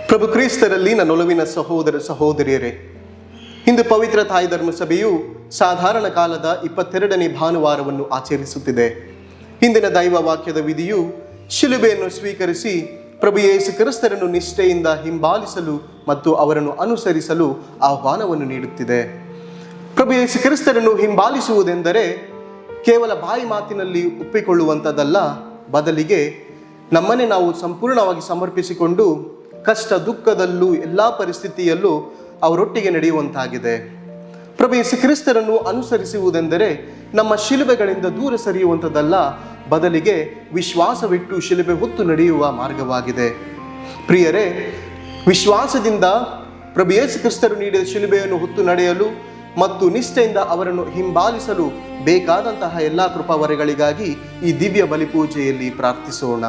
ಪ್ರಭು ಕ್ರಿಸ್ತರಲ್ಲಿ ನನ್ನೊಲವಿನ ಸಹೋದರ ಸಹೋದರಿಯರೇ, ಇಂದು ಪವಿತ್ರ ತಾಯಿ ಧರ್ಮ ಸಭೆಯು ಸಾಧಾರಣ ಕಾಲದ 22ನೇ ಭಾನುವಾರವನ್ನು ಆಚರಿಸುತ್ತಿದೆ. ಇಂದಿನ ದೈವ ವಾಕ್ಯದ ವಿಧಿಯು ಶಿಲುಬೆಯನ್ನು ಸ್ವೀಕರಿಸಿ ಪ್ರಭು ಯೇಸು ಕ್ರಿಸ್ತರನ್ನು ನಿಷ್ಠೆಯಿಂದ ಹಿಂಬಾಲಿಸಲು ಮತ್ತು ಅವರನ್ನು ಅನುಸರಿಸಲು ಆಹ್ವಾನವನ್ನು ನೀಡುತ್ತಿದೆ. ಪ್ರಭು ಯೇಸು ಕ್ರಿಸ್ತರನ್ನು ಹಿಂಬಾಲಿಸುವುದೆಂದರೆ ಕೇವಲ ಬಾಯಿ ಮಾತಿನಲ್ಲಿ ಒಪ್ಪಿಕೊಳ್ಳುವಂಥದ್ದಲ್ಲ, ಬದಲಿಗೆ ನಮ್ಮನ್ನೇ ನಾವು ಸಂಪೂರ್ಣವಾಗಿ ಸಮರ್ಪಿಸಿಕೊಂಡು ಕಷ್ಟ ದುಃಖದಲ್ಲೂ ಎಲ್ಲ ಪರಿಸ್ಥಿತಿಯಲ್ಲೂ ಅವರೊಟ್ಟಿಗೆ ನಡೆಯುವಂತಾಗಿದೆ. ಪ್ರಭು ಯೇಸು ಕ್ರಿಸ್ತರನ್ನು ಅನುಸರಿಸುವುದೆಂದರೆ ನಮ್ಮ ಶಿಲುಬೆಗಳಿಂದ ದೂರ ಸರಿಯುವಂಥದ್ದಲ್ಲ, ಬದಲಿಗೆ ವಿಶ್ವಾಸವಿಟ್ಟು ಶಿಲುಬೆ ಹೊತ್ತು ನಡೆಯುವ ಮಾರ್ಗವಾಗಿದೆ. ಪ್ರಿಯರೇ, ವಿಶ್ವಾಸದಿಂದ ಪ್ರಭು ಯೇಸು ಕ್ರಿಸ್ತರು ನೀಡಿದ ಶಿಲುಬೆಯನ್ನು ಹೊತ್ತು ನಡೆಯಲು ಮತ್ತು ನಿಷ್ಠೆಯಿಂದ ಅವರನ್ನು ಹಿಂಬಾಲಿಸಲು ಬೇಕಾದಂತಹ ಎಲ್ಲ ಕೃಪಾವರಗಳಿಗಾಗಿ ಈ ದಿವ್ಯ ಬಲಿಪೂಜೆಯಲ್ಲಿ ಪ್ರಾರ್ಥಿಸೋಣ.